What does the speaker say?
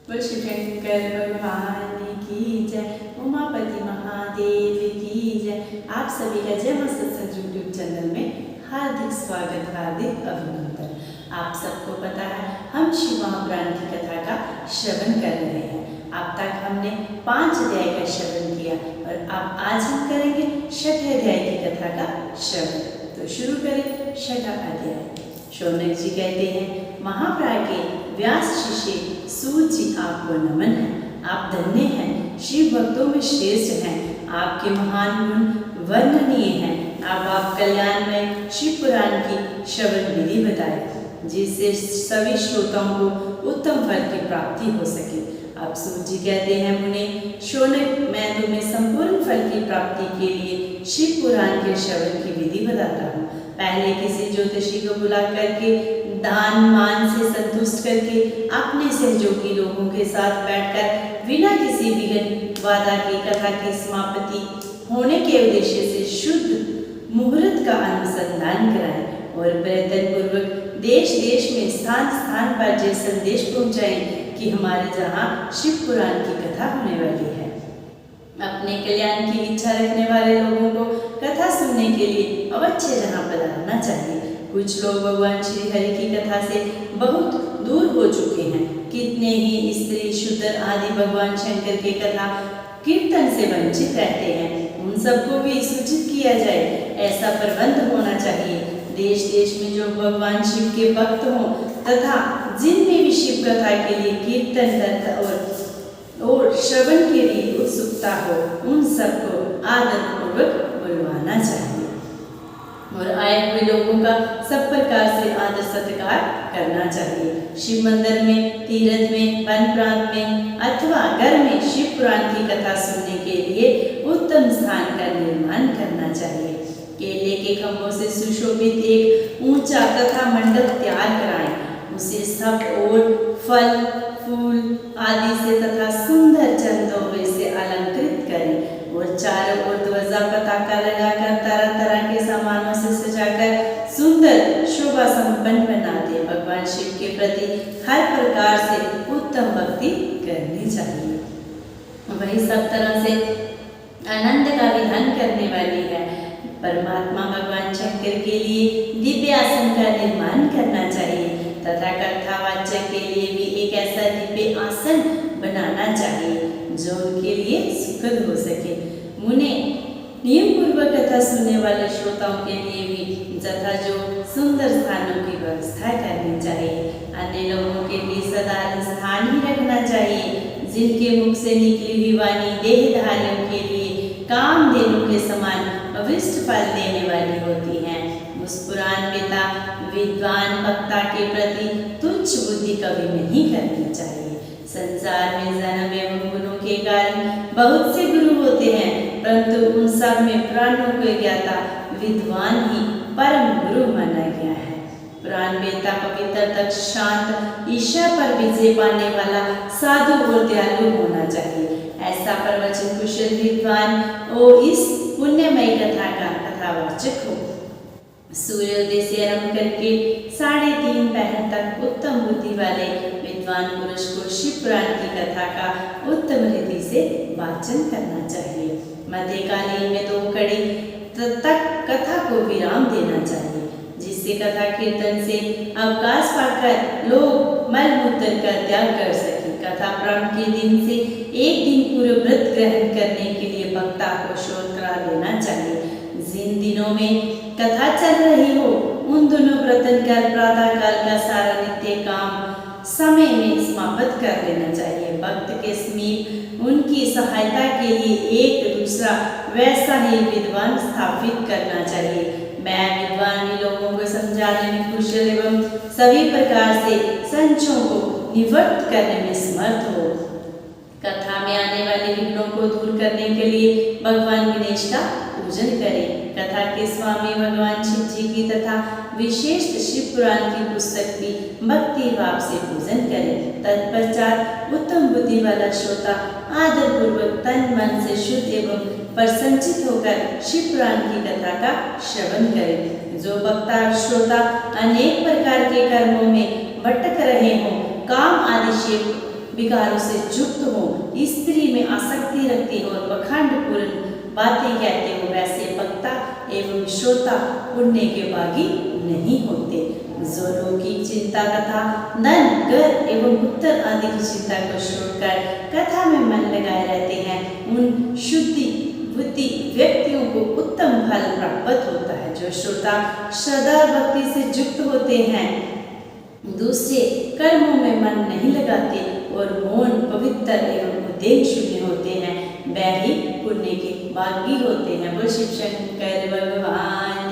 बोल शिव शंकर भगवान की जय, उमापति महादेव की जय। आप सभी का जय मां सत्संग यूट्यूब चैनल में हार्दिक स्वागत, हार्दिक अभिनंदन। आप सबको पता है हम शिव महापुराण की कथा का श्रवण कर रहे हैं। अब तक हमने 5 अध्याय का श्रवण किया और अब आज हम करेंगे 6ठे अध्याय की कथा का श्रवण। तो शुरू करें 6ठा अध्याय। शौनक जी कहते हैं, महाप्राय के व्यास शिष्य सूत जी आपको नमन है। आप धन्य हैं, शिव भक्तों में श्रेष्ठ हैं। आपके महान गुण वर्णनीय हैं। अब आप कल्याण में शिव पुराण की श्रवण विधि बताए, जिससे सभी श्रोताओं को उत्तम फल की प्राप्ति हो सके। अब सूत जी कहते हैं, मुने शौनक, मैं तुम्हें संपूर्ण फल की प्राप्ति के लिए शिव पुराण के श्रवण की विधि बताता हूँ। पहले किसी ज्योतिषी को बुला करके दान मान से संतुष्ट करके अपने सहयोगी लोगों के साथ बैठकर बिना किसी विघ्न बाधा की कथा की समाप्ति होने के उद्देश्य से शुद्ध मुहूर्त का अनुसंधान कराएं और प्रयत्न पूर्वक देश देश में स्थान स्थान पर ये संदेश पहुंचाएं कि हमारे जहाँ शिव पुराण की कथा होने वाली है। अपने कल्याण की इच्छा रखने वाले लोगों को कथा सुनने के लिए अवश्य जहाँ पधारना चाहिए। कुछ लोग भगवान श्री हरि की कथा से बहुत दूर हो चुके हैं। कितने ही स्त्री शूद्र आदि भगवान शंकर की कथा कीर्तन से वंचित रहते हैं। उन सबको भी सूचित किया जाए, ऐसा प्रबंध होना चाहिए। देश देश में जो भगवान शिव के भक्त हों तथा जिनमें भी शिव कथा के लिए कीर्तन और श्रवण के लिए उत्सुकता हो, उन सबको आदर पूर्वक बुलवाना चाहिए और आए हुए लोगों का सब प्रकार से आदर सत्कार करना चाहिए। शिव मंदिर में, तीर्थ में, वन प्रांत में अथवा घर में शिव पुराण की कथा सुनने के लिए उत्तम स्थान का निर्माण करना चाहिए। केले के खंभों से सुशोभित एक ऊंचा कथा मंडप तैयार कराएं। उसे सब और फल फूल आदि से तथा सुंदर चंदोबे से अलंकृत करें और चारों ओर ध्वजा पताका लगाकर तरह तरह के सामानों से सजाकर सुंदर शोभा संपन्न बना दे। भगवान शिव के प्रति हर प्रकार से उत्तम भक्ति करनी चाहिए। वही सब तरह से आनंद का विधान करने वाली है। परमात्मा भगवान शंकर के लिए दिव्य आसन का निर्माण करना चाहिए तथा कथावाचक के लिए भी एक ऐसा दिव्य आसन बनाना चाहिए जो उनके लिए सुखद हो सके। मुने नियम पूर्वक कथा सुनने वाले श्रोताओं के लिए भी तथा जो सुंदर स्थानों की व्यवस्था करनी चाहिए। अन्य लोगों के लिए साधारण स्थान ही रखना चाहिए। जिनके मुख से निकली हुई वाणी देहधारियों के लिए कामधेनु के समान अविष्ट फल देने वाली होती है। मुस्कुरान पिता विद्वान वक्ता के प्रति तुच्छ बुद्धि कभी नहीं करनी चाहिए। संसार में जन्म एवं गुणों के कारण बहुत से गुरु होते हैं, परंतु उन सब में पुराणों को ज्ञाता विद्वान ही परम गुरु माना गया है। पुराण वेता पवित्र तक शांत ईश्वर पर विजय पाने वाला साधु और दयालु होना चाहिए। ऐसा प्रवचन कुशल विद्वान और इस पुण्यमयी कथा का कथावाचक हो। सूर्योदय से आरंभ करके 3:30 पहर तक उत्तम बुद्धि वाले विद्वान पुरुष को शिव पुराण की कथा का उत्तम रीति से वाचन करना चाहिए। मध्यकालीन में 2 कड़ी तक कथा को विराम देना चाहिए, जिससे कथा कीर्तन से अवकाश पाकर लोग मल मूत्र का त्याग कर सके। कथा प्रारंभ के दिन से 1 दिन पूर्व व्रत ग्रहण करने के लिए वक्ता को शोध करा देना चाहिए। जिन दिनों में कथा चल रही हो उन दोनों व्रतन कर प्रातः काल का सारा नित्य काम समय में समाप्त कर लेना चाहिए। भक्त के समीप उनकी सहायता के लिए एक दूसरा वैसा ही विद्वान स्थापित करना चाहिए। मैं विद्वान लोगों को समझाने में कुशल एवं सभी प्रकार से संशयों को निवृत्त करने में समर्थ हो। कथा में आने वाले विघ्नों को दूर करने के लिए भगवान गणेश का पूजन करें। कथा के स्वामी भगवान शिव जी की तथा विशेष शिव पुराण की पुस्तक भी भक्ति भाव से पूजन करें। तत्पश्चात उत्तम बुद्धि वाला श्रोता आदर पूर्वक तन मन से शुद्ध एवं प्रसन्नचित होकर शिव पुराण की कथा का श्रवण करें। जो वक्ता श्रोता अनेक प्रकार के कर्मों में भटक रहे हों, काम आदि शिव विकारों से युक्त हो, स्त्री में आसक्ति रखते हो और पखंड पूर्ण बातें कहते हो, वैसे वक्ता एवं श्रोता पुण्य के भागी नहीं होते। जो लौकिक चिंता कथा, धन, घर एवं उत्तर आदि की चिंता को छोड़कर कथा में मन लगाए रहते हैं, उन शुद्धि बुद्धि व्यक्तियों को उत्तम फल प्राप्त होता है। जो श्रोता श्रद्धा भक्ति से युक्त होते हैं, दूसरे कर्मों में मन नहीं लगाते और मौन पवित्र एवं उद्देश्य शून्य होते हैं, वह ही पुण्य के भागी होते हैं। बोल शिव शंकर भगवान